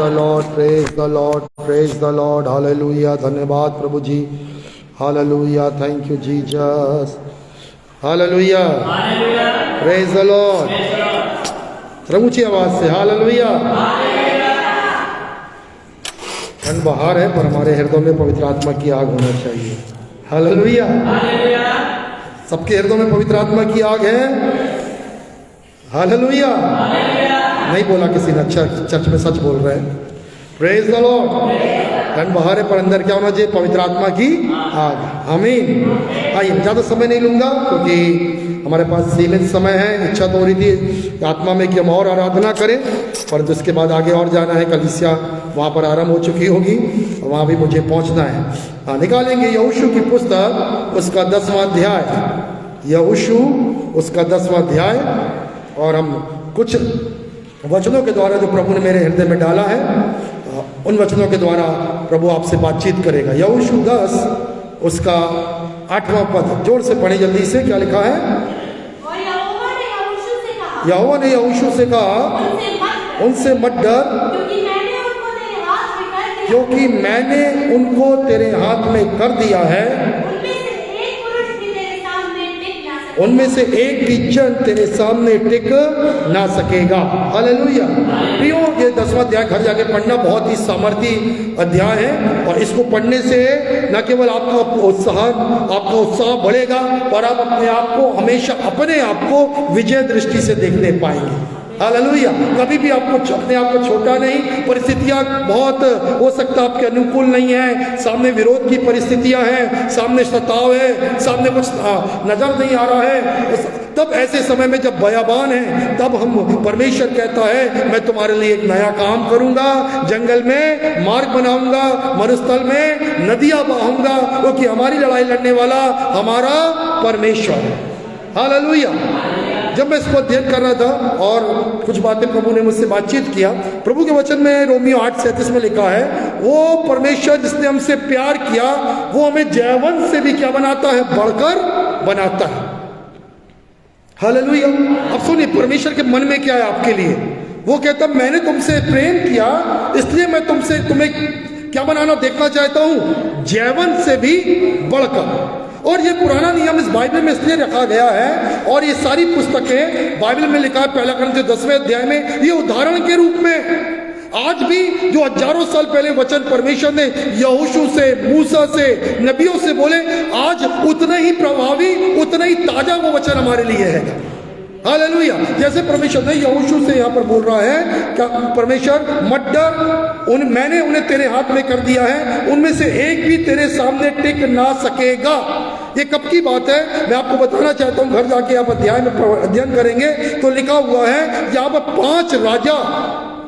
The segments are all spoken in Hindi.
The Lord, praise the Lord, praise the Lord. Hallelujah, धन्यवाद प्रभु जी। Hallelujah, thank you Jesus. Hallelujah, praise the Lord. ऊंची आवाज से हालेलुया। ठंड बाहर है पर हमारे हृदय में पवित्र आत्मा की आग होना चाहिए। हालेलुया, सबके हृदय में पवित्र आत्मा की आग है। हालेलुया, नहीं बोला किसी ने, अच्छा चर्च में सच बोल रहे हैं। Praise the Lord. ठंड बाहर है पर अंदर क्या होना चाहिए? पवित्र आत्मा की आग। आमीन। आइए, ज़्यादा समय नहीं लूंगा क्योंकि हमारे पास सीमित समय है। इच्छा तो हो रही थी आत्मा में कि हम और आराधना करें, परंतु इसके बाद आगे और जाना है। कलीसिया वहाँ पर आरंभ हो चुकी होगी, वहाँ भी मुझे पहुँचना है। हाँ, निकालेंगे यहोशू की पुस्तक, उसका 10वां अध्याय। यहोशू उसका 10वां अध्याय, और हम कुछ वचनों के द्वारा जो प्रभु ने मेरे हृदय में डाला है, उन वचनों के द्वारा प्रभु आपसे बातचीत करेगा। यहोशू 10 उसका 8वां पद, जोर से पढ़े जल्दी से। क्या लिखा है? यहोवा ने यहोशू से कहा, उनसे मत डर, क्योंकि मैंने उनको तेरे हाथ में कर दिया है। उनमें से एक भी जन तेरे सामने टिक ना सकेगा। हालेलुया। प्रियो, ये 10वां अध्याय घर जाके पढ़ना, बहुत ही सामर्थी अध्याय है, और इसको पढ़ने से न केवल आपका उत्साह बढ़ेगा, पर आप अपने आप को हमेशा अपने आप को विजय दृष्टि से देखने पाएंगे। हालेलुया। कभी भी आपको अपने आप को छोटा नहीं। परिस्थितियां बहुत हो सकता आपके अनुकूल नहीं है, सामने विरोध की परिस्थितियां हैं, सामने सताव है, सामने कुछ नजर नहीं आ रहा है, तब ऐसे समय में जब बयाबान है, तब हम परमेश्वर कहता है मैं तुम्हारे लिए एक नया काम करूंगा, जंगल में मार्ग बनाऊंगा, मरुस्थल में नदियां बहाऊंगा, क्योंकि हमारी लड़ाई लड़ने वाला हमारा परमेश्वर है। हालेलुया। जब मैं इसको अध्ययन कर रहा था और कुछ बातें प्रभु ने मुझसे बातचीत किया, प्रभु के वचन में रोमियो 8:37 में लिखा है, वो परमेश्वर जिसने हमसे प्यार किया, वो हमें जयवंत से भी क्या बनाता है? बढ़कर बनाता है। हालेलुया। अब सुनिए, परमेश्वर के मन में क्या है आपके लिए? वो कहता, मैंने तुमसे प्रेम किया, इसलिए मैं तुम्हें क्या बनाना देखना चाहता हूं? जयवंत से भी बढ़कर। और ये पुराना नियम इस बाइबल में इसलिए रखा गया है, और ये सारी पुस्तकें बाइबल में लिखा है, पहला कुरिन्थियों 10वें अध्याय में, ये उदाहरण के रूप में आज भी जो हजारों साल पहले वचन परमेश्वर ने यहोशू से, मूसा से, नबियों से बोले, आज उतना ही प्रभावी, उतना ही ताजा वो वचन हमारे लिए है। हालेलुया। जैसे परमेश्वर ने यहोशू से यहाँ पर बोल रहा है कि परमेश्वर मत डर, मैंने उन्हें तेरे हाथ में कर दिया है, उनमें से एक भी तेरे सामने टिक ना सकेगा। ये कब की बात है? मैं आपको बताना चाहता हूँ, घर जाके आप अध्याय में अध्ययन करेंगे तो लिखा हुआ है, यहाँ पर 5 राजा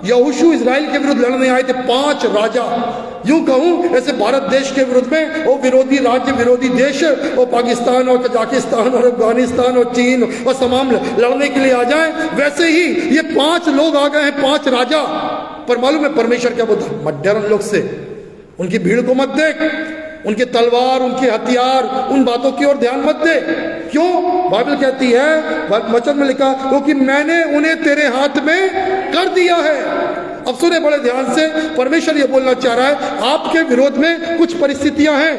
यहोशू इजराइल के विरुद्ध लड़ने आए थे। 5 राजा, यूं कहूं ऐसे भारत देश के विरुद्ध में वो विरोधी राज्य, विरोधी देश, वो पाकिस्तान और कजाकिस्तान और अफगानिस्तान और चीन और तमाम लड़ने के लिए आ जाए, वैसे ही ये 5 लोग आ गए हैं, 5 राजा। पर मालूम है परमेश्वर क्या बोलता? मत डर उन लोग से, उनकी भीड़ को मत देख, उनके तलवार, उनके हथियार, उन बातों की ओर ध्यान मत दे। क्यों? बाइबल कहती है, वचन में लिखा, क्योंकि मैंने उन्हें तेरे हाथ में कर दिया है। अब सुने बड़े ध्यान से, परमेश्वर ये बोलना चाह रहा है, आपके विरोध में कुछ परिस्थितियां हैं,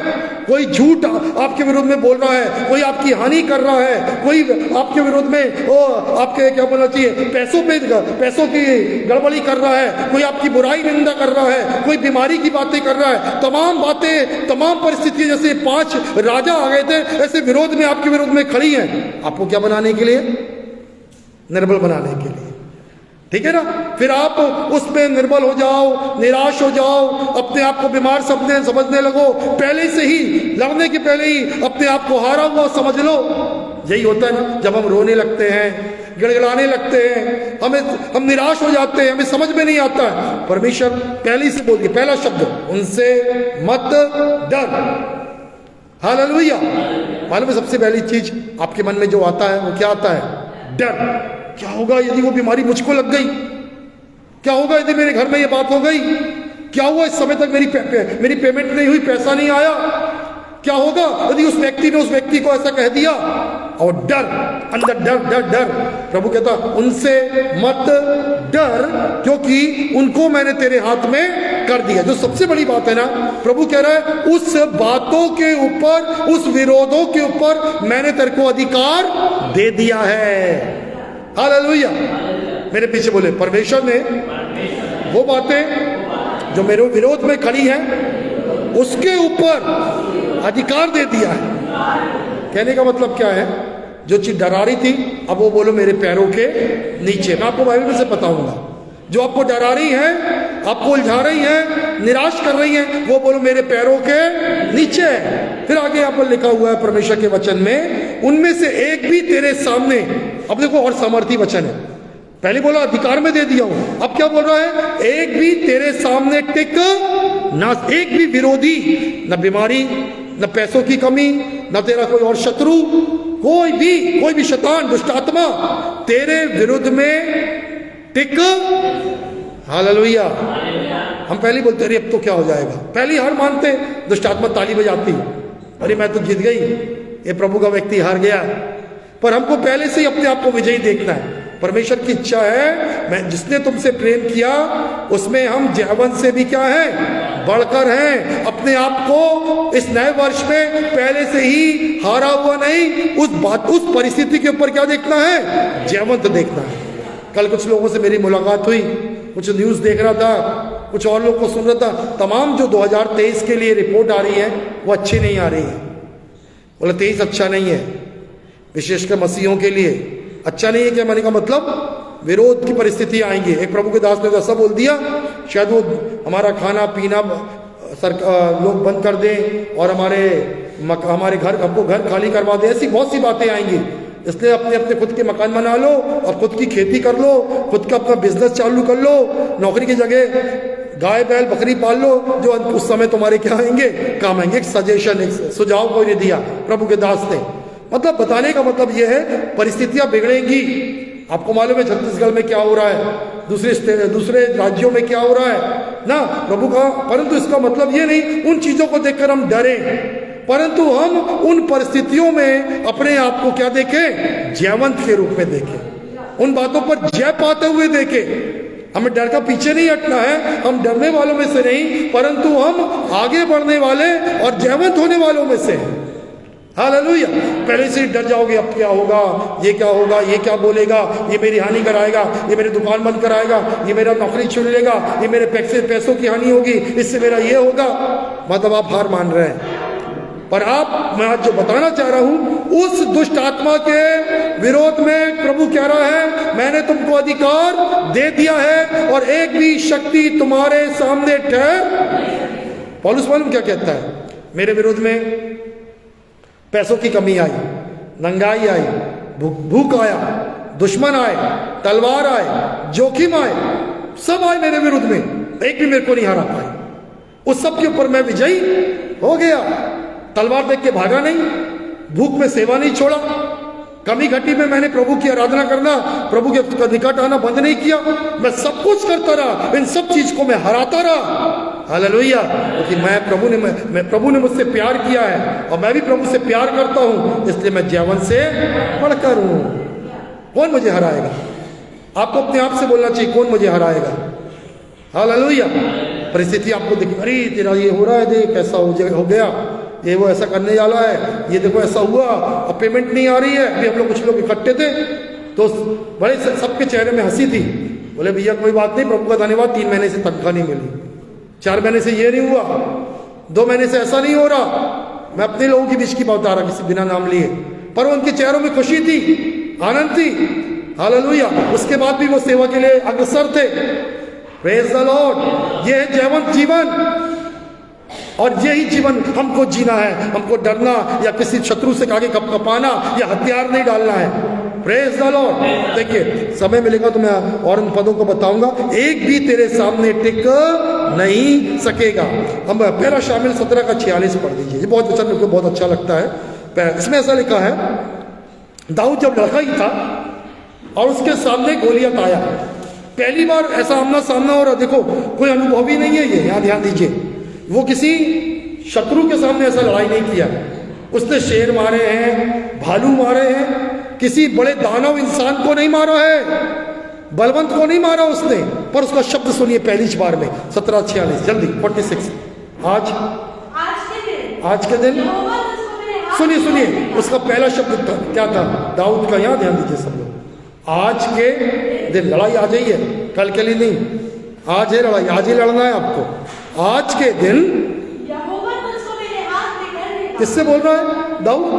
कोई झूठ आपके विरोध में बोल रहा है, कोई आपकी हानि कर रहा है, कोई आपके विरोध में ओ आपके क्या बोलना चाहिए, पैसों की गड़बड़ी कर रहा है, कोई आपकी बुराई निंदा कर रहा है, कोई बीमारी की बातें कर रहा है। तमाम बातें, तमाम परिस्थितियां, जैसे 5 राजा आ गए थे, ऐसे विरोध में, आपके विरोध में खड़ी हैं। आपको क्या बनाने के लिए? निर्बल बनाने के लिए। ठीक है ना? फिर आप उसमें निर्बल हो जाओ, निराश हो जाओ, अपने आप को बीमार समझने लगो, पहले से ही, लड़ने के पहले ही अपने आप को हारा हुआ समझ लो। यही होता है ना, जब हम रोने लगते हैं, गिड़गिड़ाने लगते हैं, हम निराश हो जाते हैं, हमें समझ में नहीं आता है। परमेश्वर पहले से बोल दिया, पहला शब्द, उनसे मत डर। हालेलुया। मालूम है सबसे पहली चीज आपके मन में जो आता है वो क्या आता है? डर। क्या होगा यदि वो बीमारी मुझको लग गई? क्या होगा यदि मेरे घर में ये बात हो गई? क्या हुआ इस समय तक मेरी पेमेंट नहीं हुई, पैसा नहीं आया? क्या होगा यदि उस व्यक्ति ने उस व्यक्ति को ऐसा कह दिया? और डर, अंदर डर डर डर। प्रभु कहता उनसे मत डर, क्योंकि उनको मैंने तेरे हाथ में कर दिया। जो सबसे बड़ी बात है ना, प्रभु कह रहा है उस बातों के ऊपर, उस विरोधों के ऊपर मैंने तेरे को अधिकार दे दिया है। हालेलुया। मेरे पीछे बोले, परमेश्वर ने वो बातें जो मेरे विरोध में खड़ी हैं उसके ऊपर अधिकार दे दिया है। कहने का मतलब क्या है, जो चीज डरा रही थी अब वो बोलो मेरे पैरों के नीचे। मैं आपको बाइबल में से बताऊंगा, जो आपको डरा रही है, आपको उलझा रही है, निराश कर रही है, वो बोलो मेरे पैरों के नीचे है। फिर आगे यहाँ पर लिखा हुआ है परमेश्वर के वचन में, उनमें से एक भी तेरे सामने। अब देखो और सामर्थी वचन है, पहले बोला अधिकार में दे दिया हूं, अब क्या बोल रहा है, एक भी तेरे सामने टिक ना, एक भी विरोधी, न बीमारी, न पैसों की कमी, न तेरा कोई और शत्रु, कोई भी शैतान, दुष्ट आत्मा तेरे विरुद्ध में टिक। हालेलुया। हम पहले बोलते अरे अब तो क्या हो जाएगा, पहली हार मानते, दुष्ट आत्मा ताली बजाती, अरे मैं तो जीत गई, ये प्रभु का व्यक्ति हार गया। पर हमको पहले से ही अपने आप को विजयी देखना है। परमेश्वर की इच्छा है, मैं जिसने तुमसे प्रेम किया उसमें हम जयवंत से भी क्या है, बढ़कर हैं। अपने आप को इस नए वर्ष में पहले से ही हारा हुआ नहीं, उस परिस्थिति के ऊपर क्या देखना है, जयवंत देखना है। कल कुछ लोगों से मेरी मुलाकात हुई, कुछ न्यूज़ देख रहा था, कुछ और लोगों को सुन रहा था। तमाम जो 2023 के लिए रिपोर्ट आ रही है वो अच्छी नहीं आ रही है। बोला 23 अच्छा नहीं है, विशेषकर मसीहों के लिए अच्छा नहीं है। क्या मैंने का मतलब, विरोध की परिस्थिति आएंगी। एक प्रभु के दास ने तो ऐसा बोल दिया, शायद वो हमारा खाना पीना लोग बंद कर दें और हमारे घर, हमको घर खाली करवा दें, ऐसी बहुत सी बातें आएंगी। इसलिए अपने अपने खुद के मकान बना लो और खुद की खेती कर लो, खुद का अपना बिजनेस चालू कर लो, नौकरी की जगह गाय बैल बकरी पाल लो, जो उस समय तुम्हारे क्या आएंगे, काम आएंगे। एक सजेशन, एक सुझाव कोई ने दिया प्रभु के दास ने। मतलब बताने का मतलब यह है परिस्थितियां बिगड़ेंगी। आपको मालूम है छत्तीसगढ़ में क्या हो रहा है, दूसरे राज्यों में क्या हो रहा है ना, प्रभु का। परंतु इसका मतलब ये नहीं उन चीजों को देखकर हम डरें, परंतु हम उन परिस्थितियों में अपने आप को क्या देखें, जयवंत के रूप में देखें, उन बातों पर जय पाते हुए देखें। हमें डर का पीछे नहीं हटना है, हम डरने वालों में से नहीं, परंतु हम आगे बढ़ने वाले और जयवंत होने वालों में से हैं। हालेलुया। पहले से डर जाओगे, अब क्या होगा, ये क्या होगा, ये क्या बोलेगा, ये मेरी हानि कराएगा, ये मेरी दुकान बंद कराएगा, ये मेरा नौकरी छीन लेगा, ये मेरे पैसों की हानि होगी, इससे मेरा ये होगा। मतलब आप हार मान रहे हैं। पर मैं आज जो बताना चाह रहा हूं, उस दुष्ट आत्मा के विरोध में प्रभु कह रहा है मैंने तुमको अधिकार दे दिया है और एक भी शक्ति तुम्हारे सामने ठहर। पौलुस मालूम क्या कहता है, मेरे विरोध में पैसों की कमी आई, नंगाई आई, भूख आया, दुश्मन आए, तलवार आए, जोखिम आए, सब आए मेरे विरुद्ध में, एक भी मेरे को नहीं हरा पाए। उस सब के ऊपर मैं विजयी हो गया। तलवार देख के भागा नहीं, भूख में सेवा नहीं छोड़ा, कमी घटी में मैंने प्रभु की आराधना करना, प्रभु के निकट आना बंद नहीं किया। मैं सब कुछ करता रहा, इन सब चीज को मैं हराता रहा। हालेलुया। क्योंकि प्रभु ने मुझसे प्यार किया है और मैं भी प्रभु से प्यार करता हूं, इसलिए मैं जयवंत से बढ़कर हूं। कौन मुझे हराएगा? आपको अपने आप से बोलना चाहिए, कौन मुझे हराएगा? हालेलुया। परिस्थिति आपको देखी, अरे तेरा ये हो रहा है, देख ऐसा हो गया, ये वो ऐसा करने वाला है, ये देखो ऐसा हुआ, अब पेमेंट नहीं आ रही है। अभी हम लोग कुछ लोग इकट्ठे थे तो बड़े सबके चेहरे में हंसी थी। बोले भैया कोई बात नहीं, प्रभु का धन्यवाद, 3 महीने से तनख्वाह नहीं मिली, 4 महीने से ये नहीं हुआ, 2 महीने से ऐसा नहीं हो रहा। मैं अपने लोगों के बीच की बात बता रहा, किसी बिना नाम लिए, पर उनके चेहरों में खुशी थी, आनंद थी। हालेलुया। उसके बाद भी वो सेवा के लिए अग्रसर थे। Praise the Lord. ये है जयवंत जीवन, और यही जीवन हमको जीना है। हमको डरना या किसी शत्रु से आगे कपाना या हथियार नहीं डालना है। Praise the Lord. देखिए समय मिलेगा तो मैं और उन पदों को बताऊंगा। एक भी तेरे सामने टिक नहीं सकेगा। हम पहला शामिल 17 का 46 पढ़ दीजिए, ये बहुत वचन मुझको बहुत अच्छा लगता है। इसमें ऐसा लिखा है, दाऊद जब लड़का ही था और उसके सामने गोलियत आया, पहली बार ऐसा आमना सामना हो रहा। देखो कोई अनुभव ही नहीं है ये, यहाँ ध्यान दीजिए। वो किसी शत्रु के सामने ऐसा लड़ाई नहीं किया, उसने शेर मारे हैं, भालू मारे हैं, किसी बड़े दानव इंसान को नहीं मारा है, बलवंत को नहीं मारा उसने। पर उसका शब्द सुनिए पहली बार में 1746 जल्दी 46 आज के दिन सुनिए सुनिए, उसका पहला शब्द क्या था दाऊद का? यहां ध्यान दीजिए सब लोग। आज के दिन, लड़ाई आ जाइए, कल के लिए नहीं, आज है लड़ाई, आज ही लड़ना है आपको। आज के दिन किससे बोल रहा है दाऊद?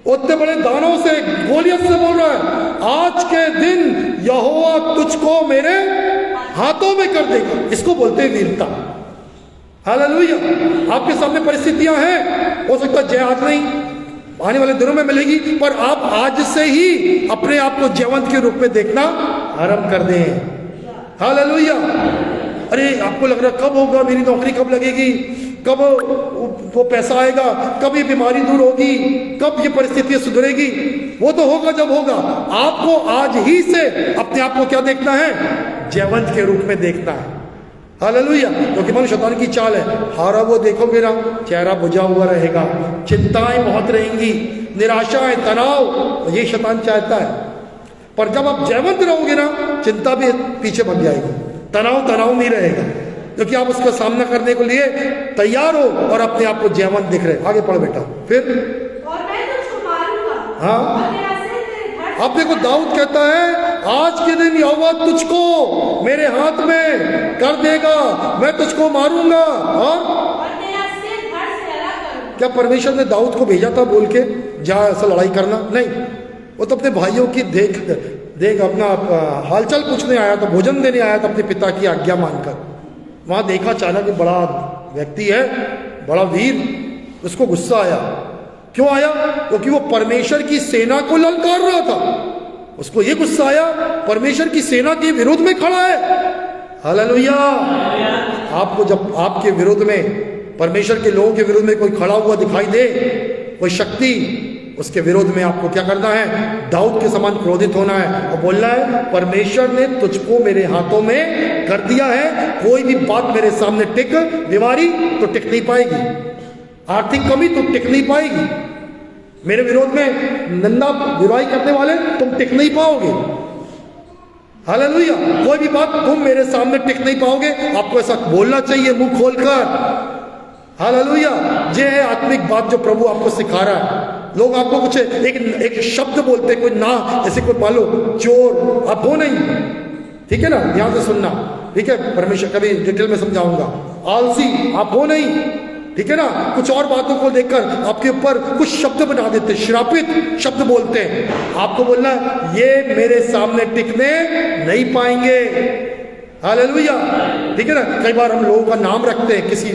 उतने बड़े दानों से, गोलियत से बोल रहा है, आज के दिन यहोवा तुझको मेरे हाथों में कर देगा। इसको बोलते हैं वीरता। हालेलुया। आपके सामने परिस्थितियां हैं, हो सकता है जय आज नहीं, आने वाले दिनों में मिलेगी, पर आप आज से ही अपने आप को जयवंत के रूप में देखना आरंभ कर दें। हालेलुया। अरे आपको लग रहा कब होगा, मेरी नौकरी कब लगेगी, कब वो पैसा आएगा, कब ये बीमारी दूर होगी, कब ये परिस्थितियां सुधरेगी? वो तो होगा जब होगा। आपको आज ही से अपने आप को क्या देखना है? जयवंत के रूप में देखना है। हालेलुया। क्योंकि मनुष्य शैतान की चाल है, हारा वो देखोगे ना, चेहरा बुझा हुआ रहेगा, चिंताएं बहुत रहेंगी, निराशाएं, तनाव, ये शैतान चाहता है। पर जब आप जयवंत रहोगे ना, चिंता भी पीछे भाग जाएगी, तनाव नहीं रहेगा, क्योंकि आप उसका सामना करने के लिए तैयार हो और अपने आप को जयवंत दिख रहे। आगे पढ़ बेटा। फिर और मैं तुझको मारूंगा, हाँ, अब देखो दाऊद कहता है आज के दिन यहोवा तुझको मेरे हाथ में कर देगा, मैं तुझको मारूंगा और तेरा सिर धड़ से अलग करूंगा। क्या परमेश्वर ने दाऊद को भेजा था बोल के जा ऐसा लड़ाई करना? नहीं, वो तो अपने भाइयों की देख अपना हालचाल पूछने आया था, भोजन देने आया था अपने पिता की आज्ञा मानकर। वहां देखा अचानक बड़ा व्यक्ति है, बड़ा वीर, उसको गुस्सा आया। क्यों आया? क्योंकि वो परमेश्वर की सेना को ललकार रहा था। उसको ये गुस्सा आया, परमेश्वर की सेना के विरोध में खड़ा है। हालेलुया। आपको जब आपके विरोध में, परमेश्वर के लोगों के विरोध में कोई खड़ा हुआ दिखाई दे, कोई शक्ति, उसके विरोध में आपको क्या करना है? दाऊद के समान क्रोधित होना है और बोलना है परमेश्वर ने तुझको मेरे हाथों में कर दिया है, कोई भी बात मेरे सामने टिक, बीमारी तो टिक नहीं पाएगी, आर्थिक कमी तो टिक नहीं पाएगी, मेरे विरोध में निंदा बुराई करने वाले तुम टिक नहीं पाओगे। हालेलुया। कोई भी बात तुम मेरे सामने टिक नहीं पाओगे। आपको ऐसा बोलना चाहिए मुंह खोलकर। हालेलुया। ये है आत्मिक बात जो प्रभु आपको सिखा रहा है। लोग आपको कुछ एक शब्द बोलते, कोई ना, ऐसे कोई मान लो चोर, आप हो नहीं, ठीक है ना, ध्यान से सुनना, ठीक है, परमेश्वर कभी डिटेल में समझाऊंगा। आलसी, आप हो नहीं, ठीक है ना। कुछ और बातों को देखकर आपके ऊपर कुछ शब्द बना देते, श्रापित शब्द बोलते हैं। आपको बोलना है ये मेरे सामने टिकने नहीं पाएंगे। हालेलुया। ठीक है ना। कई बार हम लोगों का नाम रखते हैं, किसी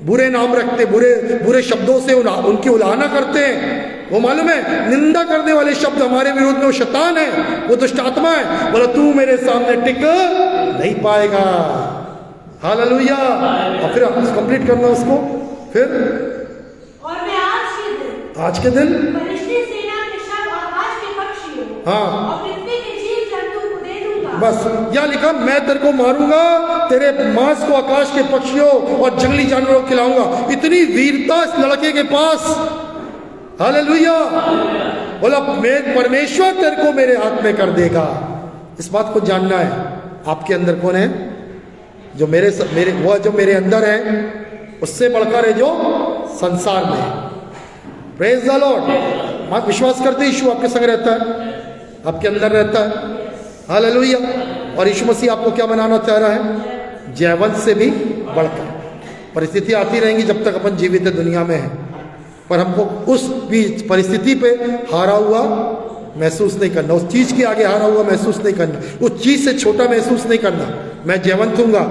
बुरे नाम रखते, बुरे शब्दों से उनकी उलाहना करते हैं। वो मालूम है निंदा करने वाले शब्द हमारे विरोध में वो शैतान है, वो दुष्ट आत्मा है। बोला तू मेरे सामने टिक नहीं पाएगा। हालेलुया। और फिर कंप्लीट करना उसको। फिर और मैं आज के दिन फरिश्ते सेना के सब आकाश के पक्षियों, हाँ, और पृथ्वी के जीव जंतु को दे दूंगा। बस यहाँ लिखा, मैं तेरे को मारूंगा, तेरे मांस को आकाश के पक्षियों और जंगली जानवरों को खिलाऊंगा। इतनी वीरता इस लड़के के पास। हालेलुया। बोला मैं परमेश्वर तेरे को मेरे हाथ में कर देगा। इस बात को जानना है, आपके अंदर कौन है? जो मेरे वो जो मेरे अंदर है, उससे बढ़कर है जो संसार में है। Praise the Lord. आप विश्वास करते यीशु आपके संग रहता है, आपके अंदर रहता है। हालेलुया। और यीशु मसीह आपको क्या बनाना चाह रहा है? जयवंत से भी बढ़कर। परिस्थितियां आती रहेंगी जब तक अपन जीवित दुनिया में है, पर हमको उस भी परिस्थिति पे हारा हुआ महसूस नहीं करना, उस चीज के आगे हारा हुआ महसूस नहीं करना, उस चीज से छोटा महसूस नहीं करना। मैं जयवंत हूंगा,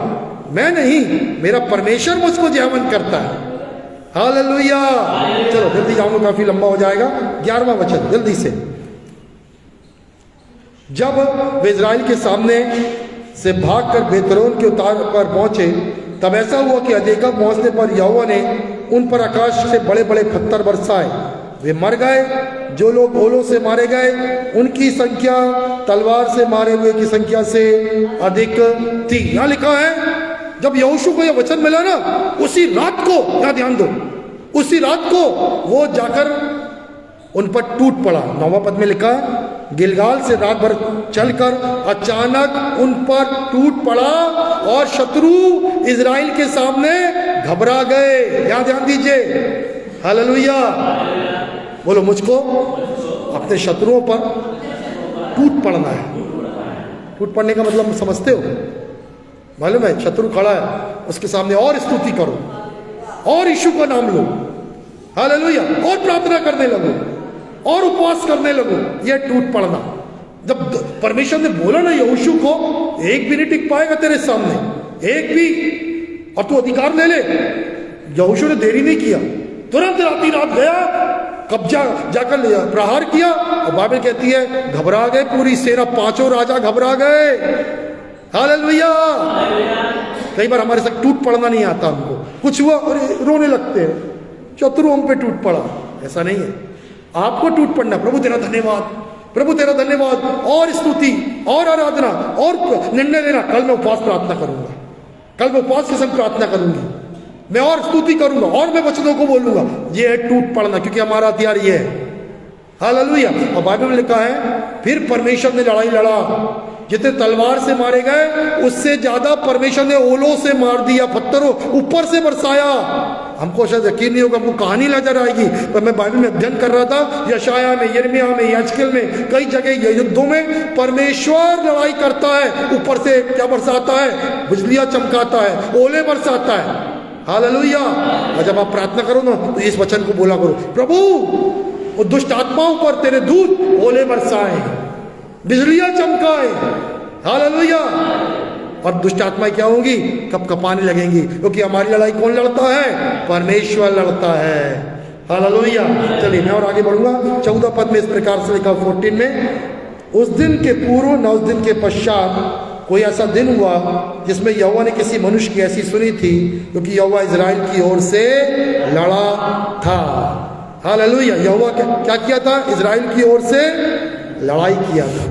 मैं नहीं, मेरा परमेश्वर मुझको जयवंत करता है। हालेलुया। चलो जल्दी जाऊंगा, काफी लंबा हो जाएगा। 11वां वचन जल्दी से। जब वे इजराइल के सामने से भागकर बेतरोन के उतार पर पहुंचे, तब ऐसा हुआ कि अदेका पहुंचने पर यहोवा ने उन पर आकाश से बड़े बड़े पत्थर बरसाए। वे मर गए। जो लोग ओलों से मारे गए उनकी संख्या तलवार से मारे हुए की संख्या से अधिक थी। यहां लिखा है जब यहोशू को यह वचन मिला ना, उसी रात को, यहां ध्यान दो, उसी रात को वो जाकर उन पर टूट पड़ा। 9वां पद में लिखा है, गिलगाल से रात भर चलकर अचानक उन पर टूट पड़ा और शत्रु इजराइल के सामने घबरा गए। यहां ध्यान दीजिए, हालेलुया। बोलो, मुझको अपने शत्रुओं पर टूट पड़ना है। टूट पड़ने का मतलब समझते हो? मालूम है, शत्रु खड़ा है, उसके सामने और स्तुति करो और यीशु का नाम लो, हालेलुया, और प्रार्थना करने लगो और उपवास करने लगो। यह टूट पड़ना। जब परमेश्वर ने बोला ना यहोशू को, एक भी नहीं टिक पाएगा तेरे सामने, एक भी, और तू अधिकार ले ले। यहोशू ने देरी नहीं किया, तुरंत राती रात गया, कब्जा जाकर प्रहार किया। और बाइबल कहती है घबरा गए, पूरी सेना, 5 राजा घबरा गए। हालेलुया। कई बार हमारे साथ टूट पड़ना नहीं आता, हमको कुछ हुआ और रोने लगते हैं, शत्रु हम पे टूट पड़ा। ऐसा नहीं है, आपको टूट पड़ना, प्रभु तेरा धन्यवाद, प्रभु तेरा धन्यवाद, और स्तुति और आराधना और निर्णय लेना। कल मैं उपवास प्रार्थना करूंगा, कल मैं उपवास के संग प्रार्थना करूंगी, मैं और स्तुति करूंगा और मैं वचनों को बोलूंगा। ये है टूट पड़ना, क्योंकि हमारा हथियार ये है। हालेलुया। और बाइबल में लिखा है, फिर परमेश्वर ने लड़ाई लड़ा, जितने तलवार से मारे गए उससे ज्यादा परमेश्वर ने ओलों से मार दिया, पत्थरों ऊपर से बरसाया। हमको शायद यकीन नहीं होगा, हमको कहानी नजर आएगी, पर मैं बाइबल में अध्ययन कर रहा था, यशाया में, यिर्मयाह में, याजकेल में, कई जगह युद्धों में परमेश्वर लड़ाई करता है। ऊपर से क्या बरसाता है? बिजलियां चमकाता है, ओले बरसाता है। हालेलुया। और जब आप प्रार्थना करो ना, तो इस वचन को बोला करो, प्रभु वो दुष्ट आत्माओं पर तेरे दूत ओले बरसाए, बिजलियां चमकाए। हालेलुया। और दुष्ट आत्माएं क्या होंगी? कब कपाने लगेंगी, क्योंकि हमारी लड़ाई कौन लड़ता है? परमेश्वर लड़ता है। हालेलुया। चलिए मैं और आगे बढ़ूंगा। 14 पद में इस प्रकार से लिखा, 14 में, उस दिन के पूर्व न उस दिन के पश्चात कोई ऐसा दिन हुआ जिसमें यहोवा ने किसी मनुष्य की ऐसी सुनी थी, क्योंकि यहोवा इजराइल की ओर से लड़ा था। हालेलुया। यहोवा क्या किया था? इजराइल की ओर से लड़ाई किया था।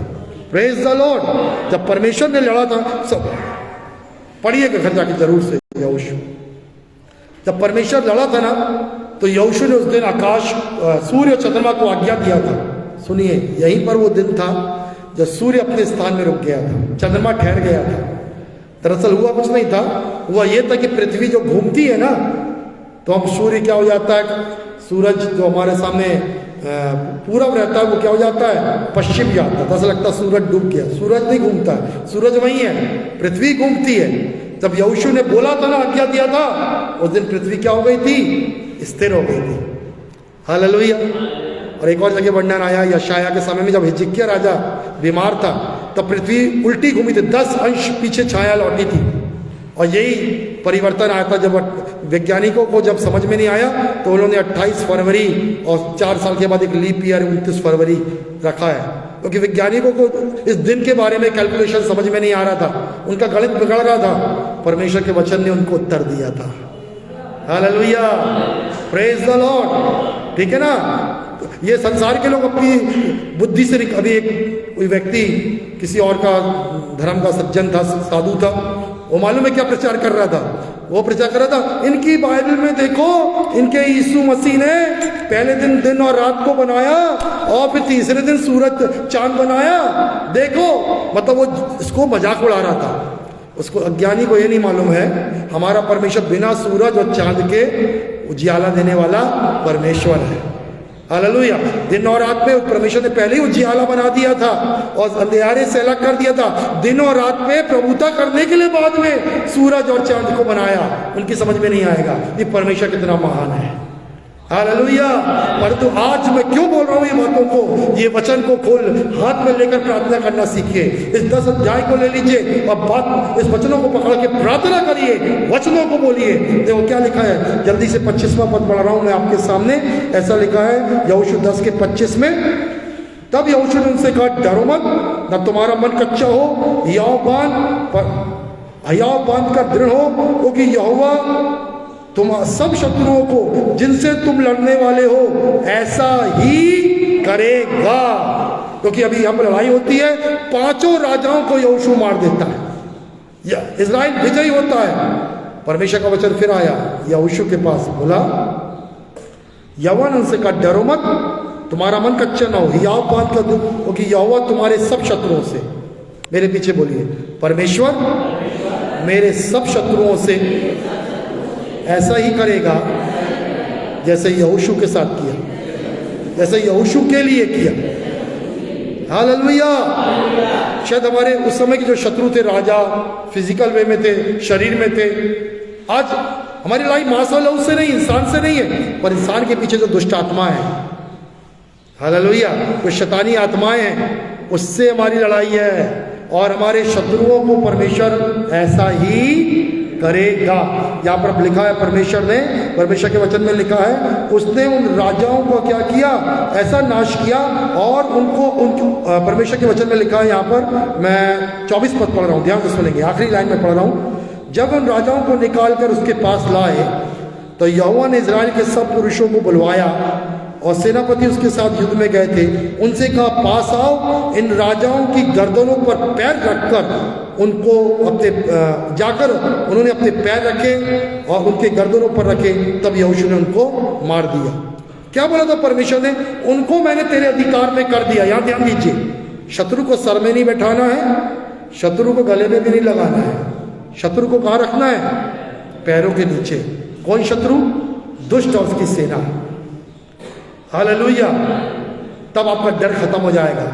Praise the Lord. जब परमेश्वर ने लड़ा था, सब पढ़िएगा घर जाके जरूर से यहोशू। जब परमेश्वर लड़ा था ना, तो यहोशू ने उस दिन आकाश, सूर्य और चंद्रमा को आज्ञा दिया था। सुनिए, यहीं पर वो दिन था जब सूर्य अपने स्थान में रुक गया था, चंद्रमा ठहर गया था। दरअसल हुआ कुछ नहीं था, हुआ ये था कि पृथ्वी जो घूमती है ना, तो हम सूर्य क्या हो जाता है, सूरज जो हमारे सामने पूरब रहता है, वो क्या हो जाता है? पश्चिम जाता है। तो ऐसा लगता है सूरज डूब गया। सूरज नहीं घूमता है, सूरज वही है, पृथ्वी घूमती है। जब यहोशू ने बोला था ना, आज्ञा दिया था, उस दिन पृथ्वी क्या हो गई थी? स्थिर हो गई थी। हालेलुया। और एक और जगह वर्णन आया, यशाया के समय में जब हिजकिय्याह राजा बीमार था, तब पृथ्वी उल्टी घूमी थी, 10 अंश पीछे छाया लौटी थी। और यही परिवर्तन आया था जब वैज्ञानिकों को जब समझ में नहीं आया, तो उन्होंने 28 फरवरी और 4 साल के बाद एक लीप ईयर 29 फरवरी रखा है, क्योंकि वैज्ञानिकों को इस दिन के बारे में कैलकुलेशन समझ में नहीं आ रहा था, उनका गणित बिगड़ रहा था। परमेश्वर के वचन ने उनको उत्तर दिया था। हालेलुया। Praise the Lord. ठीक है ना। ये संसार के लोग अपनी बुद्धि से, अभी एक कोई व्यक्ति किसी और का धर्म का सज्जन था, साधु था, वो मालूम है क्या प्रचार कर रहा था? वो प्रचार कर रहा था, इनकी बाइबल में देखो, इनके यीशु मसीह ने पहले दिन और रात को बनाया और फिर तीसरे दिन सूरज चांद बनाया। देखो, मतलब वो इसको मजाक उड़ा रहा था। उसको, अज्ञानी को ये नहीं मालूम है, हमारा परमेश्वर बिना सूरज और चांद के उजियाला देने वाला परमेश्वर है। हालेलुया। दिन और रात में परमेश्वर ने पहले ही उजियाला बना दिया था और अंधेरे से अलग कर दिया था। दिन और रात में प्रभुता करने के लिए बाद में सूरज और चांद को बनाया। उनकी समझ में नहीं आएगा कि परमेश्वर कितना महान है। हालेलुया। परंतु आज मैं क्यों बोल रहा हूँ ये बातों को? ये वचन को खोल हाथ में लेकर प्रार्थना करना सीखिए। इस 10 अध्याय को ले लीजिए और बात, इस वचनों को पकड़ के प्रार्थना करिए, वचनों को बोलिए। देखो क्या लिखा है, जल्दी से 25वां पद पढ़ रहा हूं मैं आपके सामने। ऐसा लिखा है यहोशू 10 के 25 में, तब यहोशू ने उनसे कहा, डरो मत, न तुम्हारा मन कच्चा हो, हियाव बांध कर दृढ़ हो, क्योंकि यहोवा तुम सब शत्रुओं को जिनसे तुम लड़ने वाले हो ऐसा ही करेगा। क्योंकि अभी यहाँ पर लड़ाई होती है, 5 राजाओं को यहोशू मार देता है, इजराइल विजयी होता है। परमेश्वर का वचन फिर आया यहोशू के पास, बोला यहोवा ने उनसे कहा, डरो मत, तुम्हारा मन कच्चा ना हो, हियाव बात कर दो, क्योंकि यहोवा तुम्हारे सब शत्रुओं से, मेरे पीछे बोलिए, परमेश्वर मेरे सब शत्रुओं से ऐसा ही करेगा जैसे यहोशू के साथ किया, जैसे यहोशू के लिए किया। हालेलुया। शायद हमारे उस समय के जो शत्रु थे, राजा फिजिकल वे में थे, शरीर में थे, आज हमारी लड़ाई मांस और लहू से नहीं, इंसान से नहीं है, पर इंसान के पीछे जो दुष्ट आत्मा है, हालेलुया, जो शैतानी आत्माएं हैं, उससे हमारी लड़ाई है। और हमारे शत्रुओं को परमेश्वर ऐसा ही करेगा। यहाँ पर लिखा है, परमेश्वर के वचन में लिखा है, उसने उन राजाओं को क्या किया, ऐसा नाश किया, और उनको परमेश्वर के वचन में लिखा है, यहाँ पर मैं 24 पद पढ़ रहा हूँ, ध्यान से सुनेंगे, आखिरी लाइन में पढ़ रहा हूँ। जब उन राजाओं को निकाल कर उसके पास लाए तो यहोवा ने इजराइल के सब पुरुषों को बुलवाया और सेनापति उसके साथ युद्ध में गए थे, उनसे कहा, पास आओ, इन राजाओं की गर्दनों पर पैर रखकर उनको अपने जाकर उन्होंने अपने पैर रखे और उनके गर्दनों पर रखे, तब यहोशू ने उनको मार दिया। क्या बोला था परमेश्वर ने? उनको मैंने तेरे अधिकार में कर दिया। यहां ध्यान दीजिए, शत्रु को सर में नहीं बैठाना है, शत्रु को गले में भी नहीं लगाना है, शत्रु को कहाँ रखना है? पैरों के नीचे। कौन शत्रु? दुष्ट और उसकी सेना। हालेलुया। तब आपका डर खत्म हो जाएगा।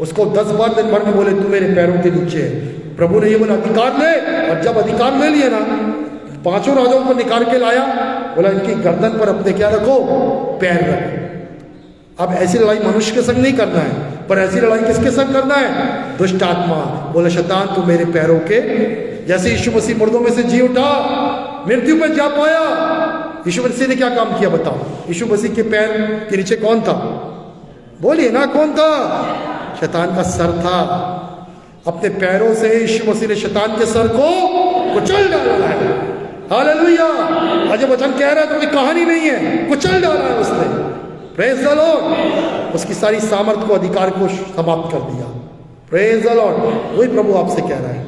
उसको 10 बार दिन भर में बोले, तू मेरे पैरों के नीचे है। प्रभु ने ये बोला, अधिकार ले, और जब अधिकार ले लिए ना, 5 राजाओं को निकाल के लाया, बोला इनकी गर्दन पर अपने क्या रखो? पैर रखो। अब ऐसी लड़ाई मनुष्य के संग नहीं करना है, पर ऐसी लड़ाई किसके संग करना है? दुष्ट आत्मा। बोले, शैतान तू मेरे पैरों के, जैसे यीशु मसीह मुर्दों में से जी उठा, मृत्यु पर जा पाया, यीशु मसीह ने क्या काम किया बताओ? यीशु मसीह के पैर के नीचे कौन था? बोलिए ना, कौन था? शैतान का सर था। अपने पैरों से यीशु मसीह ने शैतान के सर को कुचल डाला है। हालेलुया। आज वचन कह रहा है, तो कोई कहानी नहीं है, कुचल डाला है उसने। Praise the Lord. उसकी सारी सामर्थ को, अधिकार को समाप्त कर दिया। Praise the Lord. वही प्रभु आपसे कह रहा है।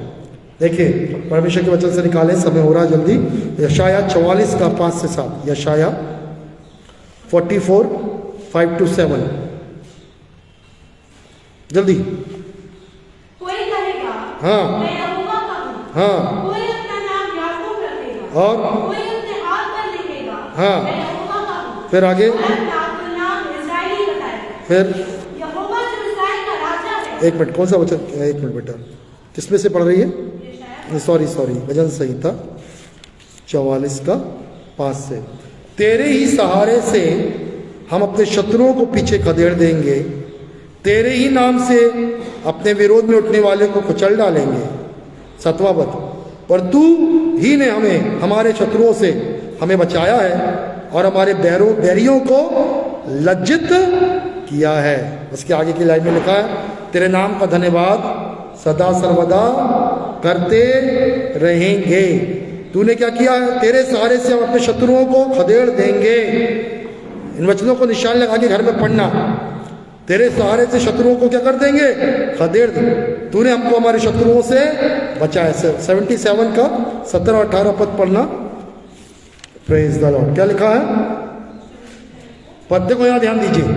देखिए, परमेश्वर के वचन से निकाले, समय हो रहा है जल्दी। यशाया 44 का 5 से 7, यशाया 44 5 to 7, जल्दी। कोई कहेगा, हाँ, मैं यहोवा का हूँ। हाँ, कोई अपना नाम याकूब रखेगा, और कोई अपने हाथ पर लिखेगा, हाँ, मैं यहोवा का हूँ। फिर आगे, और अपना नाम इस्राएली बताएगा। फिर यहोवा जो इस्राएल का राजा है। एक मिनट, कौन सा वचन? एक मिनट बेटा, किसमें से पढ़ रही है? सॉरी, भजन संहिता 44 का 5 से। तेरे ही सहारे से हम अपने शत्रुओं को पीछे खदेड़ देंगे, तेरे ही नाम से अपने विरोध में उठने वाले को कुचल डालेंगे। 7वां पद, पर तू ही ने हमें हमारे शत्रुओं से हमें बचाया है और हमारे बैरियों को लज्जित किया है। उसके आगे की लाइन में लिखा है, तेरे नाम का धन्यवाद सदा सर्वदा करते रहेंगे। तूने क्या किया है? तेरे सहारे से हम अपने शत्रुओं को खदेड़ देंगे। इन वचनों को निशान लगा के घर में पढ़ना। तेरे सहारे से शत्रुओं को क्या कर देंगे? खदेड़ देंगे। तूने हमको हमारे शत्रुओं से बचाया। 77 का 17 और 18 पद पढ़ना। Praise the Lord. क्या लिखा है? पद को यहां ध्यान दीजिए।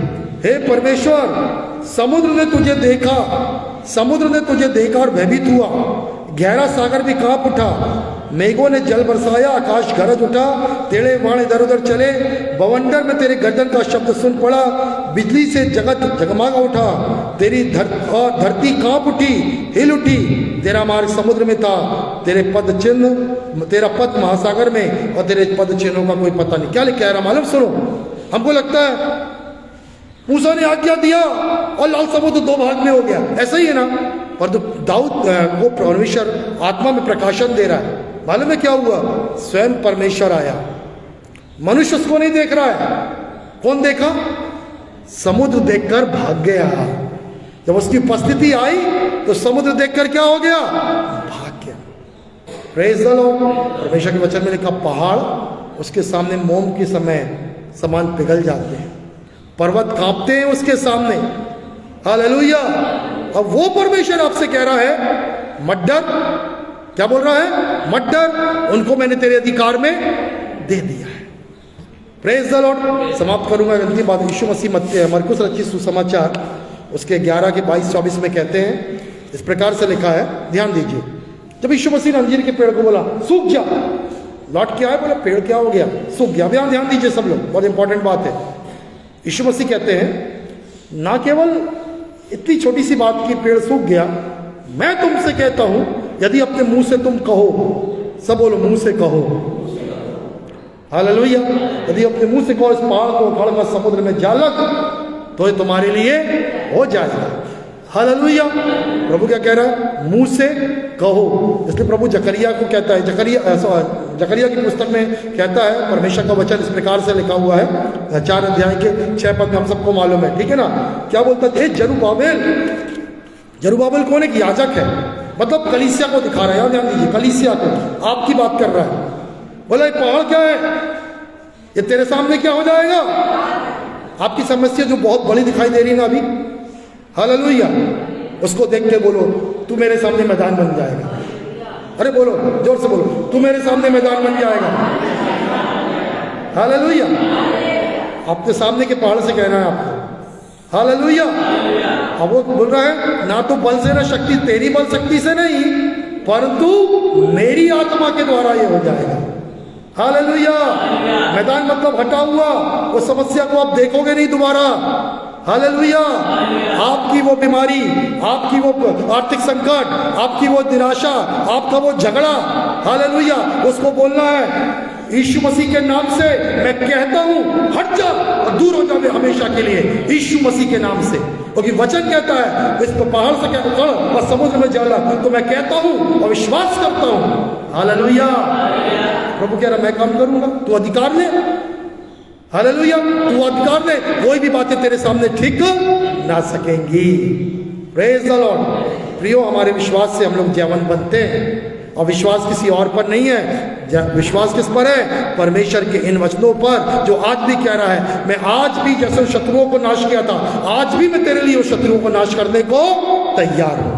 हे परमेश्वर, समुद्र ने तुझे देखा और भयभीत हुआ, गहरा सागर भी कांप उठा, मेघों ने जल बरसाया, आकाश गरज उठा, तेरे बाण इधर उधर चले, बवंडर में तेरे गर्दन का शब्द सुन पड़ा, बिजली से जगत जगमगा उठा, तेरी धरती कांप उठी, हिल उठी, तेरा मार्ग समुद्र में था, तेरा पद महासागर में, और तेरे पद चिन्हों का कोई पता नहीं। क्या लिखा है मालूम? सुनो। हमको लगता है मूसा ने आज्ञा दिया और लाल समुद्र 2 भाग में हो गया, ऐसा ही है ना? पर तो दाऊद को परमेश्वर आत्मा में प्रकाशन दे रहा है। मालूम है क्या हुआ? स्वयं परमेश्वर आया, मनुष्य उसको नहीं देख रहा है। कौन देखा? समुद्र देखकर भाग गया। जब उसकी उपस्थिति आई तो समुद्र देखकर क्या हो गया? भाग गया। Praise the Lord. परमेश्वर के वचन में लिखा, पहाड़ उसके सामने मोम के समान पिघल जाते हैं, पर्वत कांपते हैं उसके सामने। हालेलुया। अब वो परमेश्वर आपसे कह रहा है, मत डर। क्या बोल रहा है? मत डर, उनको मैंने तेरे अधिकार में दे दिया है। Praise the Lord. समाप्त करूंगा जल्दी बात। यीशु मसीह मरकुस रचित सुसमाचार उसके 11 के 22-24 में कहते हैं, इस प्रकार से लिखा है, ध्यान दीजिए। जब यीशु मसीह ने अंजीर के पेड़ को बोला सूख जा, लौट के आया, बोला पेड़ क्या हो गया, सूख गया। ध्यान दीजिए सब लोग, बहुत इंपॉर्टेंट बात है। यीशु मसीह कहते हैं ना केवल इतनी छोटी सी बात की पेड़ सूख गया, मैं तुमसे कहता हूं यदि अपने मुंह से तुम कहो, सब बोलो मुंह से कहो, हालेलुया, यदि अपने मुंह से कहो इस पहाड़ को उखाड़ कर समुद्र में जा लग, तो ये तुम्हारे लिए हो जाएगा। हालेलुया। प्रभु क्या कह रहा है, मुंह से कहो। इसलिए प्रभु जकरिया को कहता है, जकरिया की पुस्तक में कहता है, परमेश्वर का वचन इस प्रकार से लिखा हुआ है 4 अध्याय के 6 पद में, हम सबको मालूम है, ठीक है ना। क्या बोलता है, जरुब्बाबेल कौन है, कि याजक है, मतलब कलीसिया को दिखा रहा है। ध्यान दीजिए, कलीसिया को, आपकी बात कर रहा है। बोला ये पहाड़ क्या है, ये तेरे सामने क्या हो जाएगा। आपकी समस्या जो बहुत बड़ी दिखाई दे रही ना अभी, हालेलुया, उसको देख के बोलो तू मेरे सामने मैदान बन जाएगा। अरे बोलो, जोर से बोलो, तू मेरे सामने मैदान बन जाएगा। हालेलुया। आपके सामने के पहाड़ से कहना है आपको, हालेलुया। अब वो बोल रहा है ना तो बल से ना शक्ति, तेरी बल शक्ति से नहीं, परंतु मेरी आत्मा के द्वारा ये हो जाएगा। हालेलुया। मैदान मतलब हटा हुआ, वो समस्या को आप देखोगे नहीं दोबारा। हालेलुया। आपकी वो बीमारी, आपकी वो आर्थिक संकट, आपकी वो निराशा, आपका वो झगड़ा, हालेलुया, उसको बोलना है यीशु मसीह के नाम से मैं कहता हूं हट जा और दूर हो जावे हमेशा के लिए, यीशु मसीह के नाम से। क्योंकि वचन कहता है इस पहाड़ से क्या उखड़ और समुद्र में जाला, तो मैं कहता हूं और विश्वास करता हूं। हालेलुया। प्रभु कह रहा मैं काम करूंगा, तू अधिकार ले। हालेलुया। तू अधिकार ले, कोई भी बातें तेरे सामने ठीक ना सकेंगी। Praise the Lord. प्रियो, हमारे विश्वास से हम लोग जयवंत बनते हैं, और विश्वास किसी और पर नहीं है। विश्वास किस पर है, परमेश्वर के इन वचनों पर, जो आज भी कह रहा है मैं आज भी जैसे शत्रुओं को नाश किया था, आज भी मैं तेरे लिए उस शत्रुओं को नाश करने को तैयार हूं।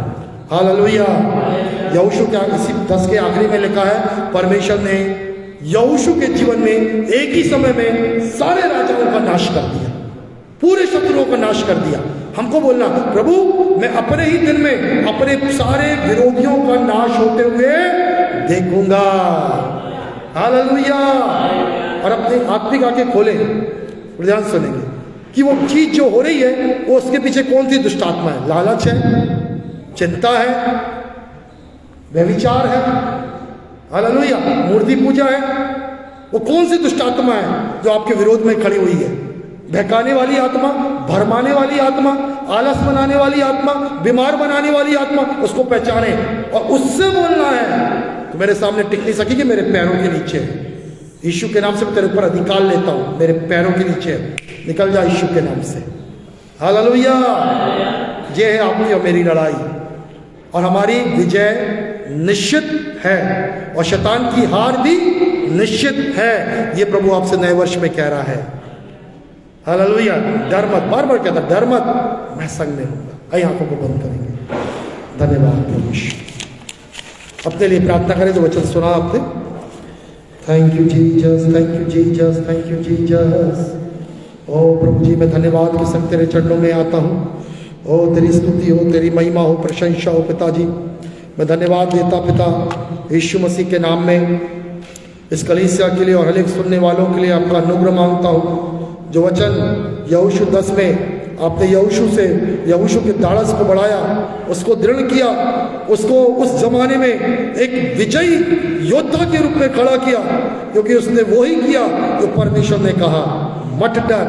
हालेलुया। यहोशू क्या इसी 10 के आखिरी में लिखा है, परमेश्वर ने यहोशू के जीवन में एक ही समय में सारे राजाओं का नाश कर दिया, पूरे शत्रुओं का नाश कर दिया। हमको बोलना प्रभु मैं अपने ही दिन में अपने सारे विरोधियों का नाश होते हुए देखूंगा। हालेलुया। और अपने आत्मिक आंखें खोले, ध्यान सुनेंगे कि वो चीज जो हो रही है वो उसके पीछे कौन सी दुष्ट आत्मा है। लालच है, चिंता है, व्यभिचार है, हालेलुया, मूर्ति पूजा है। वो कौन सी दुष्ट आत्मा है जो आपके विरोध में खड़ी हुई है। बहकाने वाली आत्मा, भरमाने वाली आत्मा, आलस बनाने वाली आत्मा, बीमार बनाने वाली आत्मा, उसको पहचाने और उससे बोलना है तो मेरे सामने टिक नहीं सकेगी, मेरे पैरों के नीचे है। यीशु के नाम से मैं तेरे ऊपर अधिकार लेता हूं, मेरे पैरों के नीचे है, निकल जा यीशु के नाम से। हालेलुया। ये है आपकी और मेरी लड़ाई, और हमारी विजय निश्चित है और शैतान की हार भी निश्चित है। ये प्रभु आपसे नए वर्ष में कह रहा है। हालेलुया। डर मत, बार बार कहता डर मत, मैं संग में हूंगा। आइए आंखों को बंद करेंगे। धन्यवाद प्रभु। अपने लिए प्रार्थना करें जो वचन सुना आपने। Thank you Jesus, thank you Jesus, thank you Jesus. ओ प्रभु जी, मैं धन्यवाद के संग तेरे चरणों में आता हूँ। ओ तेरी स्तुति हो, तेरी महिमा हो, प्रशंसा हो पिताजी। मैं धन्यवाद देता पिता यीशु मसीह के नाम में इस कलीसिया के लिए और हर एक सुनने वालों के लिए आपका अनुग्रह मांगता हूँ। जो वचन यहोशू 10 में आपने यहोशू के दाढ़स को बढ़ाया, उसको दृढ़ किया, उसको उस जमाने में एक विजयी योद्धा के रूप में खड़ा किया, क्योंकि उसने वो ही किया जो परमेश्वर ने कहा। मत डर,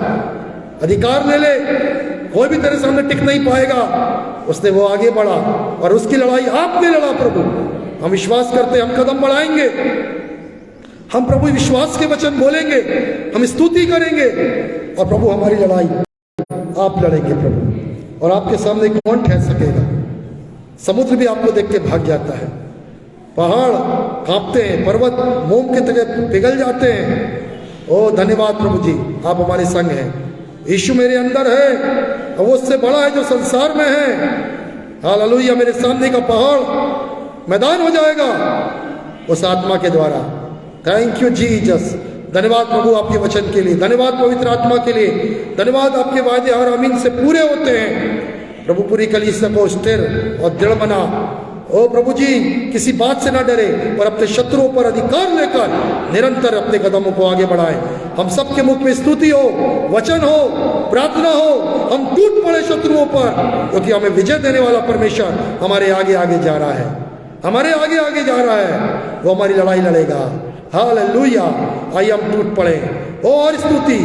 अधिकार ले ले, कोई भी तेरे सामने टिक नहीं पाएगा। उसने वो आगे बढ़ा और उसकी लड़ाई आपने लड़ा प्रभु। हम विश्वास करते, हम कदम बढ़ाएंगे, हम प्रभु विश्वास के वचन बोलेंगे, हम स्तुति करेंगे, और प्रभु हमारी लड़ाई आप लड़ेंगे प्रभु। और आपके सामने कौन ठहर सकेगा। समुद्र भी आपको देख के भाग जाता है, पहाड़ कांपते हैं, पर्वत मोम के तरह पिघल जाते हैं। ओ धन्यवाद प्रभु जी, आप हमारे संग हैं। यीशु मेरे अंदर है और वो उससे बड़ा है जो संसार में है। हालेलुया। मेरे सामने का पहाड़ मैदान हो जाएगा उस आत्मा के द्वारा। थैंक यू जीसस, धन्यवाद प्रभु आपके वचन के लिए, धन्यवाद पवित्र आत्मा के लिए, धन्यवाद आपके वायदे हर आमीन से पूरे होते हैं। प्रभु पूरी कलीसिया को स्थिर और दृढ़ बना। ओ प्रभु जी, किसी बात से ना डरे और अपने शत्रुओं पर अधिकार लेकर निरंतर अपने कदमों को आगे बढ़ाएं। हम सबके मुख में स्तुति हो, वचन हो, प्रार्थना हो, हम टूट पड़े शत्रुओं पर, क्योंकि हमें विजय देने वाला परमेश्वर हमारे आगे आगे जा रहा है, हमारे आगे आगे जा रहा है। वो हमारी लड़ाई लड़ेगा। हालेलुया। आइए हम टूट पड़े और स्तुति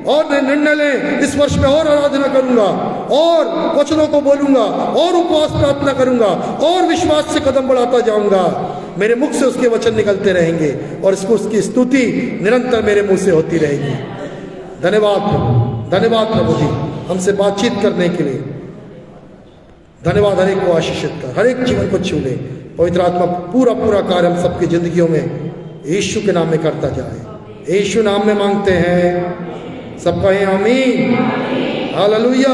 और निर्णय लें। इस वर्ष में और आराधना करूंगा और वचनों को बोलूंगा और उपवास प्रार्थना करूंगा और विश्वास से कदम बढ़ाता जाऊंगा। मेरे मुख से उसके वचन निकलते रहेंगे और इसको उसकी स्तुति निरंतर मेरे मुंह से होती रहेगी। धन्यवाद प्रभु, धन्यवाद प्रभु जी हमसे बातचीत करने के लिए। धन्यवाद। हर एक को आशीषित कर, हर एक जीवन को छू ले। पवित्र आत्मा पूरा पूरा कार्य हम सबकी जिंदगियों में यीशु के नाम में करता जाए। यीशु नाम में मांगते हैं, सब कहें आमीन। हालेलुया।